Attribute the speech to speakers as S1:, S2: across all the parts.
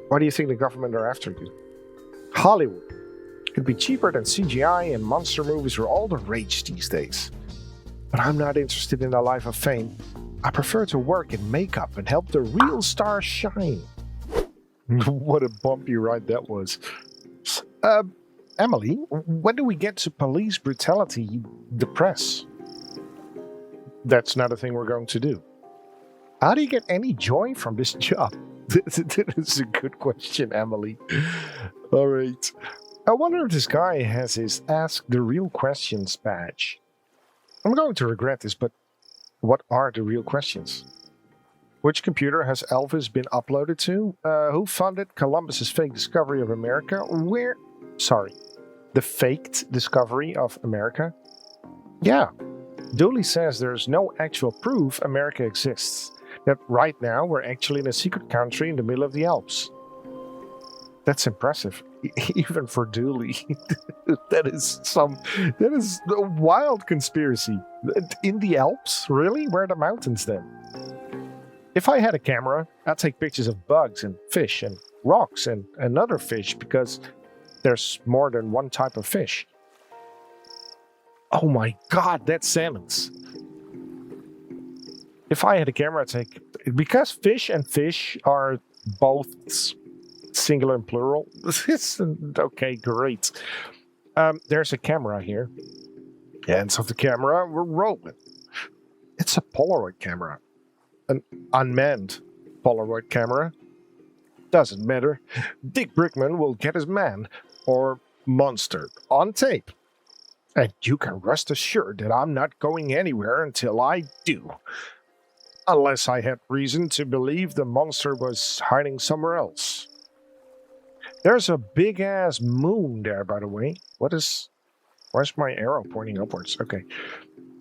S1: Why do you think the government are after you? Hollywood. It'd be cheaper than CGI, and monster movies are all the rage these days. But I'm not interested in the life of fame. I prefer to work in makeup and help the real stars shine. What a bumpy ride that was. Emily, when do we get to police brutality, the press? That's not a thing we're going to do. How do you get any joy from this job? That is a good question, Emily. All right. I wonder if this guy has his Ask the Real Questions badge. I'm going to regret this, but what are the real questions? Which computer has Elvis been uploaded to? Who funded Columbus's fake discovery of America? The faked discovery of America? Yeah. Dooley says there's no actual proof America exists. That right now we're actually in a secret country in the middle of the Alps. That's impressive, even for Dooley. That is a wild conspiracy. In the Alps? Really? Where are the mountains then? If I had a camera, I'd take pictures of bugs and fish and rocks and another fish because there's more than one type of fish. Oh my god, that's salmons. If I had a camera, I'd take... Because fish and fish are both singular and plural. Okay, great. There's a camera here. Hands off the camera, we're rolling. It's a Polaroid camera. An unmanned Polaroid camera. Doesn't matter. Dick Brickman will get his man, or monster, on tape. And you can rest assured that I'm not going anywhere until I do. Unless I had reason to believe the monster was hiding somewhere else. There's a big-ass moon there, by the way. Where's my arrow pointing upwards? Okay.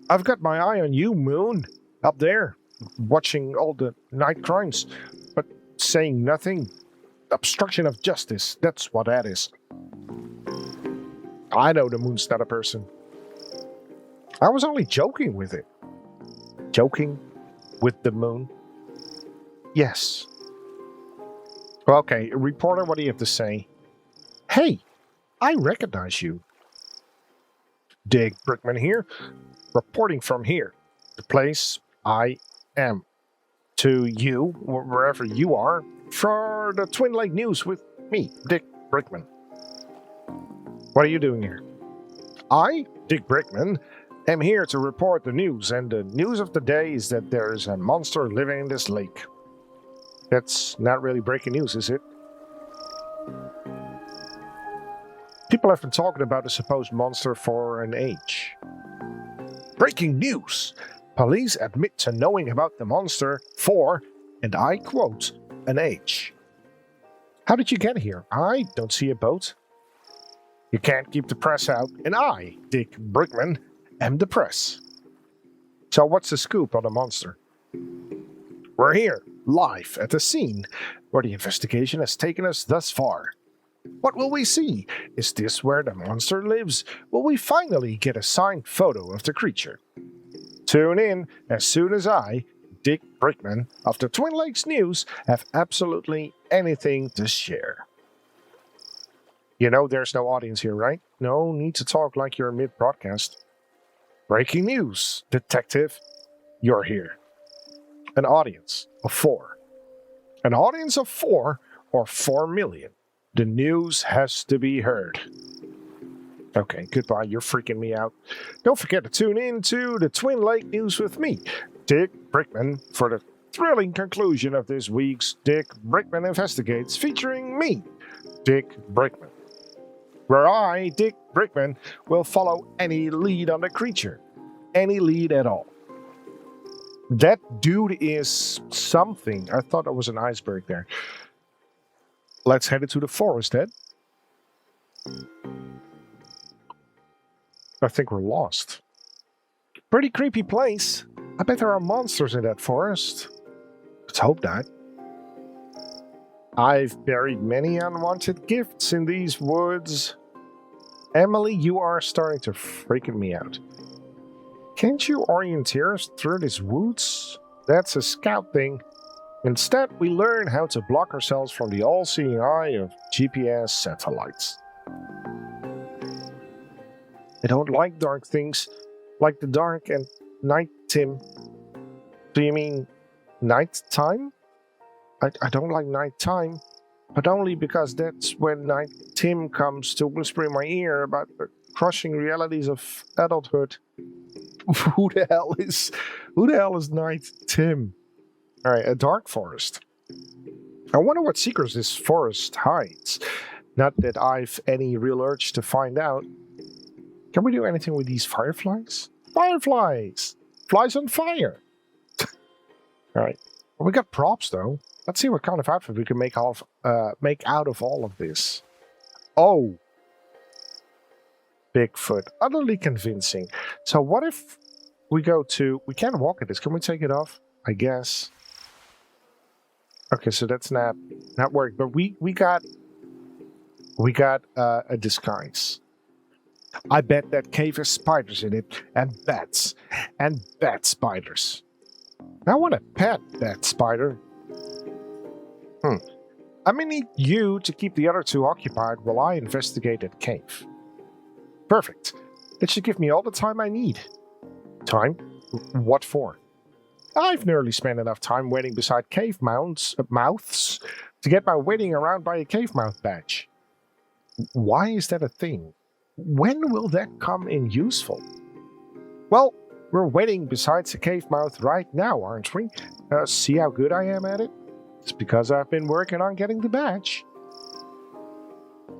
S1: I've got my eye on you, moon. Up there. Watching all the night crimes. But saying nothing. Obstruction of justice. That's what that is. I know the moon's not a person. I was only joking with it. Joking with the moon? Yes. Okay, reporter, what do you have to say? Hey, I recognize you. Dick Brickman here, reporting from here, the place I am. To you, wherever you are, for the Twin Lake News with me, Dick Brickman. What are you doing here? I, Dick Brickman, am here to report the news, and the news of the day is that there's a monster living in this lake. That's not really breaking news, is it? People have been talking about a supposed monster for an age. Breaking news! Police admit to knowing about the monster for, and I quote, an age. How did you get here? I don't see a boat. You can't keep the press out, and I, Dick Brickman, am the press. So what's the scoop on the monster? We're here, live at the scene, where the investigation has taken us thus far. What will we see? Is this where the monster lives? Will we finally get a signed photo of the creature? Tune in as soon as I, Dick Brickman, of the Twin Lakes News, have absolutely anything to share. You know there's no audience here, right? No need to talk like you're mid-broadcast. Breaking news, detective. You're here. An audience of 4. An audience of 4 or 4 million. The news has to be heard. Okay, goodbye. You're freaking me out. Don't forget to tune in to the Twin Lake News with me, Dick Brickman, for the thrilling conclusion of this week's Dick Brickman Investigates, featuring me, Dick Brickman, where I, Dick Brickman, will follow any lead on the creature. Any lead at all. That dude is something. I thought it was an iceberg there. Let's head into the forest, Ed. I think we're lost. Pretty creepy place. I bet there are monsters in that forest. Let's hope not. I've buried many unwanted gifts in these woods. Emily, you are starting to freaking me out. Can't you orienteer us through these woods? That's a scout thing. Instead, we learn how to block ourselves from the all-seeing eye of GPS satellites. I don't like dark things, like the dark and night, Tim. Do you mean night time? I don't like night time, but only because that's when Night Tim comes to whisper in my ear about the crushing realities of adulthood. Who the hell is Night Tim? Alright, a dark forest. I wonder what secrets this forest hides. Not that I've any real urge to find out. Can we do anything with these fireflies? Fireflies! Flies on fire! Alright. Well, we got props though. Let's see what kind of outfit we can make out of all of this. Oh! Bigfoot. Utterly convincing. So what if we go to... We can't walk at this. Can we take it off? I guess. Okay, so that's not work. But we got a disguise. I bet that cave has spiders in it. And bats spiders. I want a pet bat spider. I'm gonna need you to keep the other two occupied while I investigate that cave. Perfect. It should give me all the time I need. Time? What for? I've nearly spent enough time waiting beside cave mouths to get my waiting around by a cave mouth badge. Why is that a thing? When will that come in useful? Well, we're waiting beside a cave mouth right now, aren't we? See how good I am at it? It's because I've been working on getting the badge.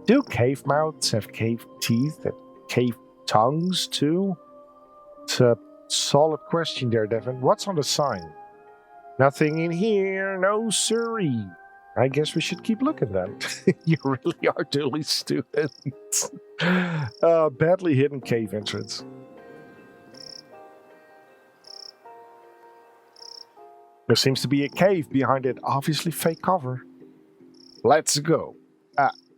S1: Do cave mouths have cave teeth and cave tongues too? It's a solid question there, Devin. What's on the sign? Nothing in here, no siree. I guess we should keep looking then. You really are totally stupid. Badly hidden cave entrance. There seems to be a cave behind it, obviously fake cover. Let's go.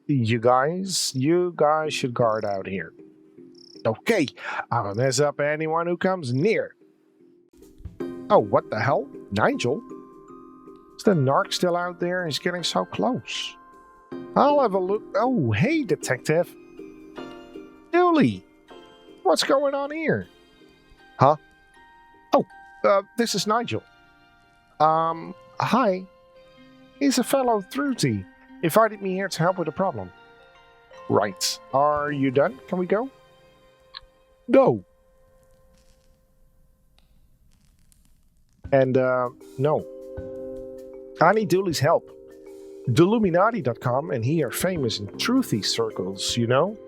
S1: You guys should guard out here. Okay, I'll mess up anyone who comes near. Oh, what the hell? Nigel? Is the narc still out there? He's getting so close. I'll have a look. Oh, hey, detective. Dooley, what's going on here? Huh? Oh, this is Nigel. Hi. He's a fellow Thruty. Invited me here to help with a problem. Right. Are you done? Can we go? Go. And, no. I need Dooley's help. Deluminati.com and he are famous in truthy circles, you know?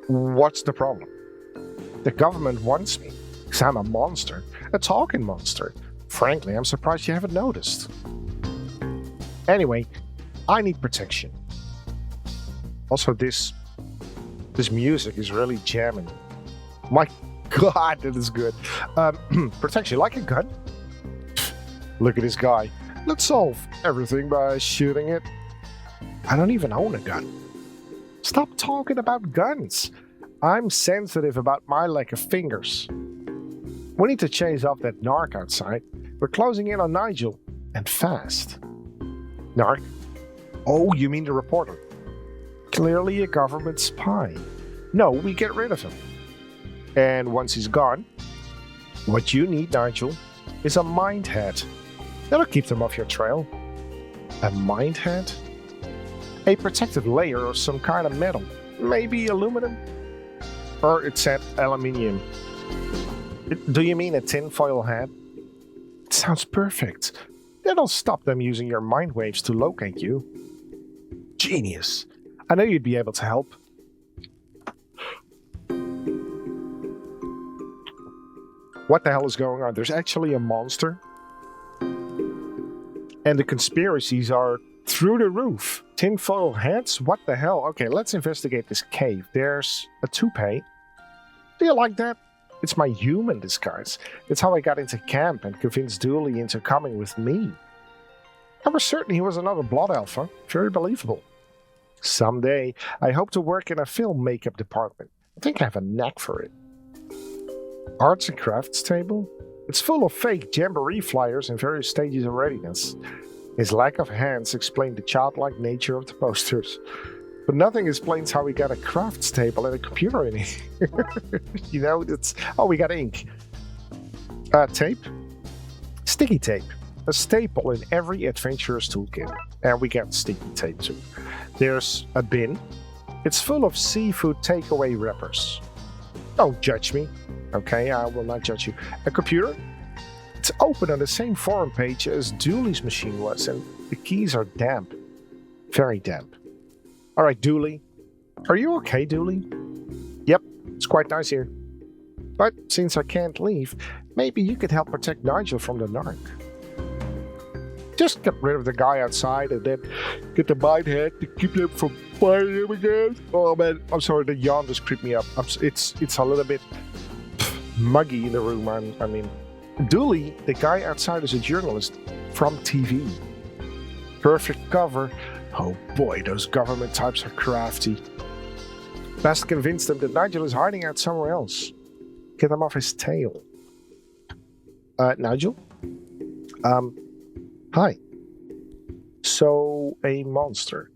S1: What's the problem? The government wants me, because I'm a monster. A talking monster. Frankly, I'm surprised you haven't noticed. Anyway, I need protection. Also, this music is really jamming. My God, that is good. Protection, like a gun? Look at this guy. Let's solve everything by shooting it. I don't even own a gun. Stop talking about guns. I'm sensitive about my lack of fingers. We need to chase off that narc outside. We're closing in on Nigel, and fast. Narc? Oh, you mean the reporter? Clearly a government spy. No, we get rid of him. And once he's gone, what you need, Nigel, is a mind hat. That'll keep them off your trail. A mind hat? A protective layer of some kind of metal. Maybe aluminum? Or it said aluminium. Do you mean a tinfoil hat? It sounds perfect. That'll stop them using your mind waves to locate you. Genius. I know you'd be able to help. What the hell is going on? There's actually a monster. And the conspiracies are through the roof. Tinfoil hats? What the hell? Okay, let's investigate this cave. There's a toupee. Do you like that? It's my human disguise. It's how I got into camp and convinced Dooley into coming with me. I was certain he was another blood alpha. Very believable. Someday, I hope to work in a film makeup department. I think I have a knack for it. Arts and crafts table? It's full of fake jamboree flyers in various stages of readiness. His lack of hands explained the childlike nature of the posters. But nothing explains how we got a crafts table and a computer in it. You know, it's... Oh, we got ink. Tape. Sticky tape. A staple in every adventurer's toolkit. And we get sticky tape too. There's a bin. It's full of seafood takeaway wrappers. Don't judge me. Okay, I will not judge you. A computer. It's open on the same forum page as Dooley's machine was, and the keys are damp. Very damp. Alright, Dooley. Are you okay, Dooley? Yep, it's quite nice here. But since I can't leave, maybe you could help protect Nigel from the narc. Just get rid of the guy outside and then get the minehead to keep them from firing him again. Oh man, I'm sorry, the yawn just creeped me up. It's a little bit muggy in the room. I mean, Dooley, the guy outside, is a journalist from TV. Perfect cover. Oh boy, those government types are crafty. Best convince them that Nigel is hiding out somewhere else. Get him off his tail. Nigel? Hi. So, a monster.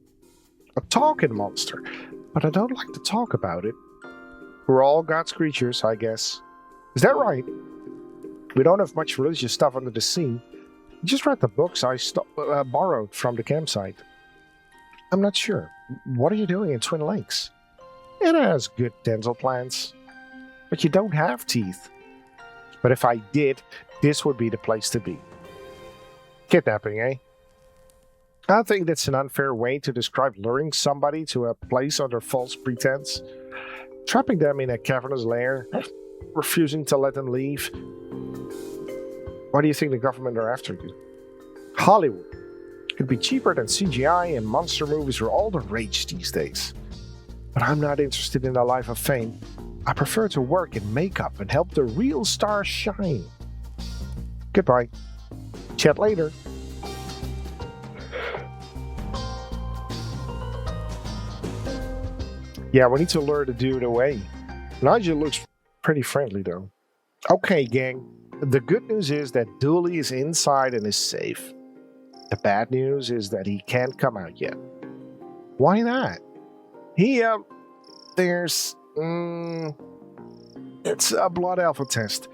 S1: A talking monster. But I don't like to talk about it. We're all God's creatures, I guess. Is that right? We don't have much religious stuff under the sea. We just read the books I borrowed from the campsite. I'm not sure. What are you doing in Twin Lakes? It has good dental plants. But you don't have teeth. But if I did, this would be the place to be. Kidnapping, eh? I think that's an unfair way to describe luring somebody to a place under false pretense. Trapping them in a cavernous lair, refusing to let them leave. Why do you think the government are after you? Hollywood. It'd be cheaper than CGI, and monster movies are all the rage these days. But I'm not interested in a life of fame. I prefer to work in makeup and help the real stars shine. Goodbye. Chat later. Yeah, we need to lure the dude away. Nigel looks pretty friendly though. Okay, gang. The good news is that Dooley is inside and is safe. The bad news is that he can't come out yet. Why not? There's... it's a blood alpha test.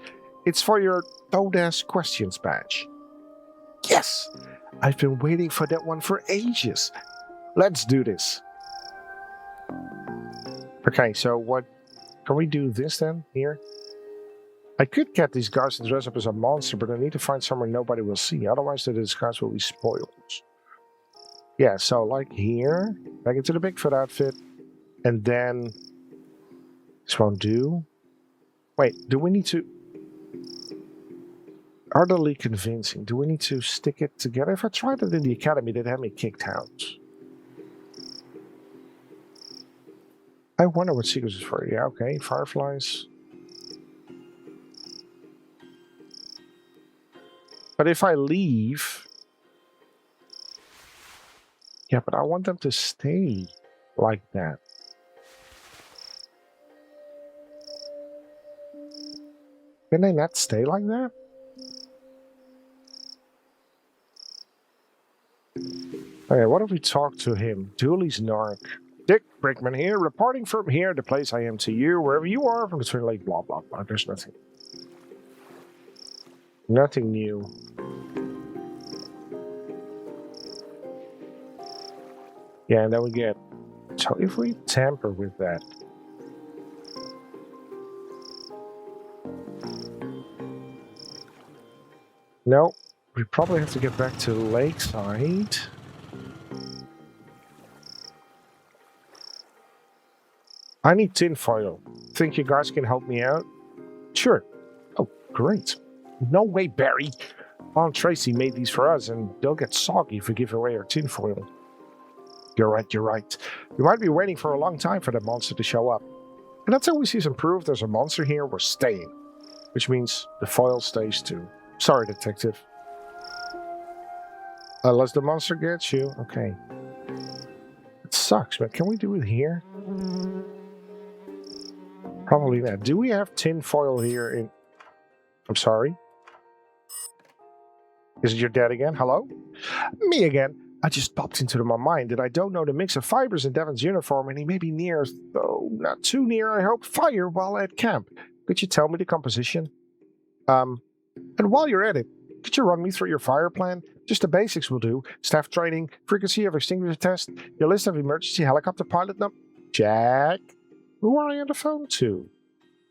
S1: It's for your Don't Ask Questions badge. Yes! I've been waiting for that one for ages. Let's do this. Okay, so what... Can we do this then? Here? I could get these guys to dress up as a monster, but I need to find somewhere nobody will see. Otherwise, the disguise will be spoiled. Yeah, so like here. Back into the Bigfoot outfit. And then... This won't do. Wait, do we need to... Utterly convincing. Do we need to stick it together? If I tried it in the academy, they'd have me kicked out. I wonder what secrets is for. Yeah, okay. Fireflies. But if I leave... Yeah, but I want them to stay like that. Can they not stay like that? Okay, what if we talk to him? Dooley's narc. Dick Brickman here, reporting from here, the place I am to you, wherever you are from the Twin Lake, blah, blah, blah. There's nothing. Nothing new. Yeah, and then we get... So if we tamper with that... No, we probably have to get back to Lakeside. I need tinfoil. Think you guys can help me out? Sure. Oh, great. No way, Barry. Aunt Tracy made these for us, and they'll get soggy if we give away our tinfoil. You're right, you're right. We might be waiting for a long time for that monster to show up. And until we see some proof there's a monster here, we're staying. Which means the foil stays too. Sorry, detective. Unless the monster gets you. Okay. It sucks, but can we do it here? Probably not. Do we have tin foil here in... I'm sorry? Is it your dad again? Hello? Me again. I just popped into my mind that I don't know the mix of fibers in Devin's uniform, and he may be near, though not too near, I hope, fire while at camp. Could you tell me the composition? And while you're at it, could you run me through your fire plan? Just the basics will do. Staff training, frequency of extinguisher test, your list of emergency helicopter pilot Jack? Who are you on the phone to?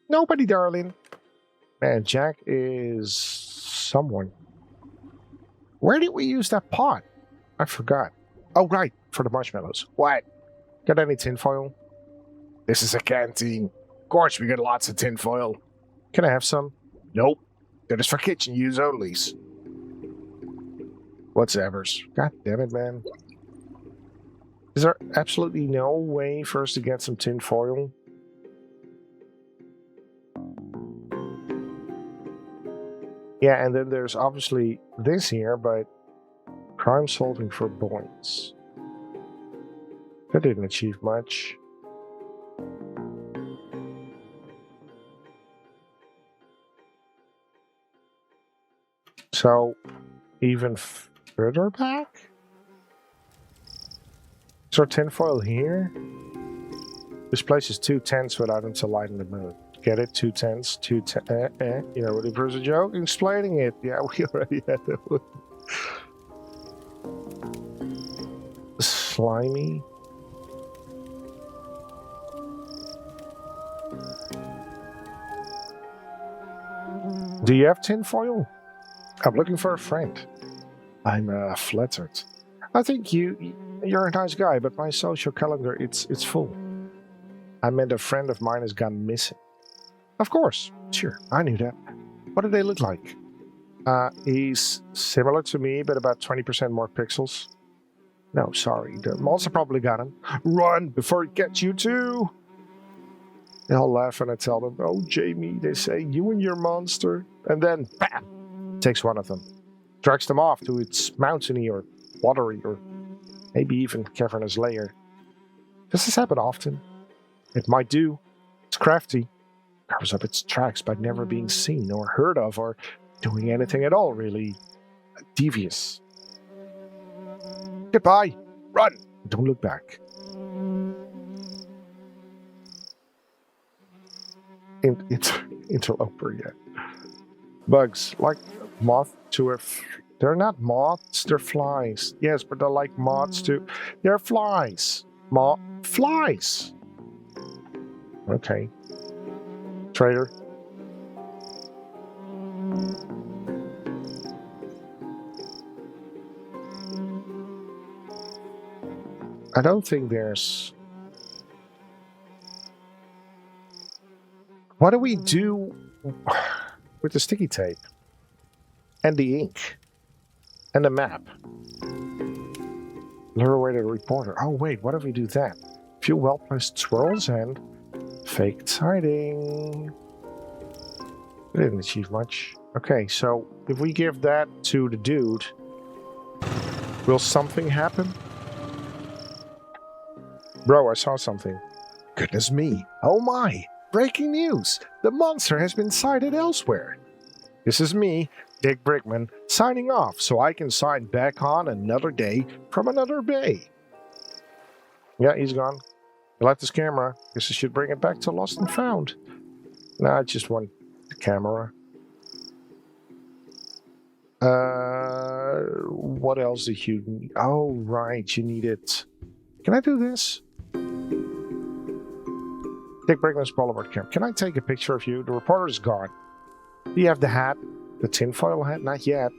S1: Nobody, darling. Man, Jack is someone. Where did we use that pot? I forgot. Oh, right, for the marshmallows. What? Got any tinfoil? This is a canteen. Of course, we got lots of tinfoil. Can I have some? Nope. That is for kitchen use only. What's-evers. God damn it, man. Is there absolutely no way for us to get some tinfoil? Yeah, and then there's obviously this here, but crime solving for boys. That didn't achieve much. So, even further back? Is there tinfoil here? This place is too tense without him to lighten the mood. Get it? Too tense? You know, ready for a joke? Explaining it. Yeah, we already had that one. Slimy. Do you have tinfoil? I'm looking for a friend. I'm flattered. I think you're a nice guy, but my social calendar, it's full. I meant a friend of mine has gone missing. Of course, sure, I knew that. What do they look like? He's similar to me, but about 20% more pixels. No, sorry, the monster probably got him. Run before it gets you too! They all laugh and I tell them, oh, Jamie, they say, you and your monster. And then, bam, takes one of them. Drags them off to its mountainy or watery or maybe even cavernous lair. Does this happen often? It might do. It's crafty. Covers up its tracks by never being seen or heard of or doing anything at all really devious. Goodbye. Run. Don't look back. Interloper yet. Bugs, like moth to a... They're not moths, they're flies. Yes, but they're like moths too. They're flies. Flies. Okay. Traitor. I don't think there's... What do we do with the sticky tape? And the ink? And the map? Lure away the reporter. Oh wait, what if we do that? A few well-placed swirls and... fake tiding. We didn't achieve much. Okay, so if we give that to the dude, will something happen? Bro, I saw something. Goodness me. Oh my. Breaking news. The monster has been sighted elsewhere. This is me, Dick Brickman, signing off so I can sign back on another day from another bay. Yeah, he's gone. I left his camera. Guess I should bring it back to Lost and Found. Nah, I just want the camera. What else did you need? Oh, right, you need it. Can I do this? Dick Brickman's Boulevard Camp. Can I take a picture of you? The reporter's gone. Do you have the hat? The tinfoil hat? Not yet.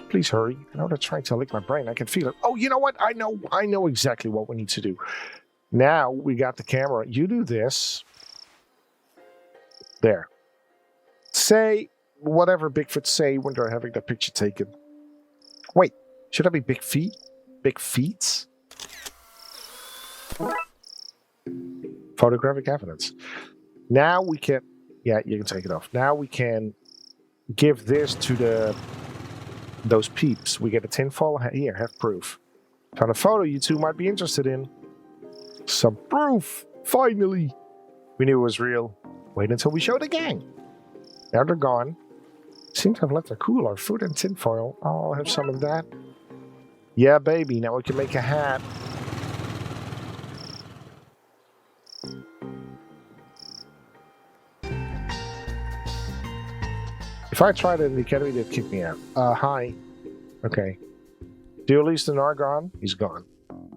S1: Please hurry. I know they're trying to lick my brain. I can feel it. Oh, you know what? I know exactly what we need to do. Now we got the camera. You do this. There. Say whatever Bigfoot say when they're having the picture taken. Wait, should that be Big Feet? Big Feet? Photographic evidence. Now we can... Yeah, you can take it off. Now we can give this to those peeps. We get a tinfoil. Here, have proof. Found a photo you two might be interested in. Some proof! Finally! We knew it was real. Wait until we show the gang. Now they're gone. Seems to have left a cooler, food and tinfoil. I'll have some of that. Yeah, baby, now we can make a hat. If I tried it in the academy, they'd kick me out. Hi. Okay. Dooley's the Nargon? He's gone.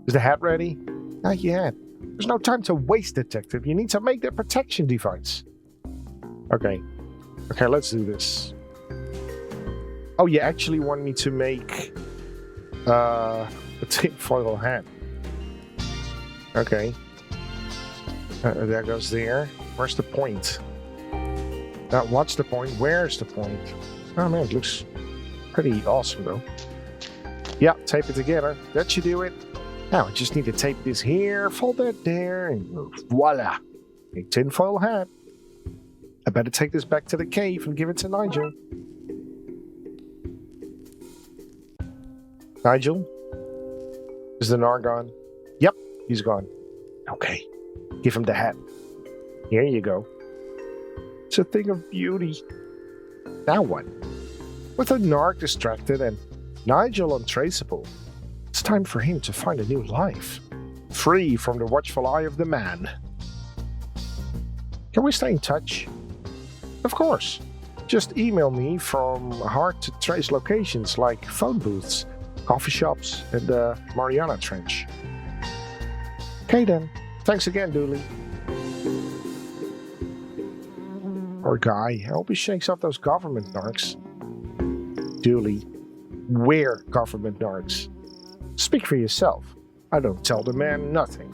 S1: Is the hat ready? Not yet. There's no time to waste, Detective. You need to make the protection device. Okay. Okay, let's do this. Oh, you actually want me to make a tinfoil hat. Okay. That goes there. Where's the point? What's the point? Where's the point? Oh man, it looks pretty awesome though. Yeah, tape it together. That should do it. Now I just need to tape this here, fold that there, and voila! A tinfoil hat. I better take this back to the cave and give it to Nigel. Nigel? Is the Nar gone? Yep, he's gone. Okay, give him the hat. Here you go. It's a thing of beauty. Now what? With the Narc distracted and Nigel untraceable, it's time for him to find a new life, free from the watchful eye of the man. Can we stay in touch? Of course. Just email me from hard-to-trace locations like phone booths, coffee shops, and the Mariana Trench. Okay then. Thanks again, Dooley. Poor guy. I hope he shakes off those government narcs. Dooley. We're government narcs. Speak for yourself. I don't tell the man nothing.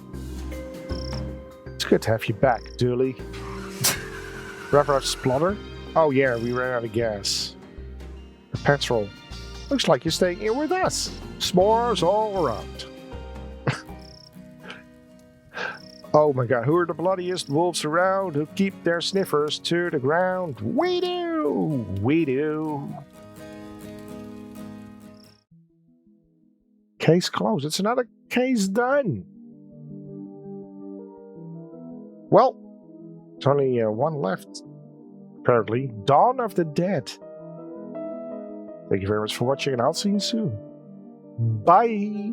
S1: It's good to have you back, Dooley. Rather have splutter? Oh yeah, we ran out of gas. The petrol. Looks like you're staying here with us. S'mores all around. Oh my god, who are the bloodiest wolves around who keep their sniffers to the ground? We do! We do! Case closed. It's another case done. Well, there's only one left. Apparently, Dawn of the Dead. Thank you very much for watching, and I'll see you soon. Bye!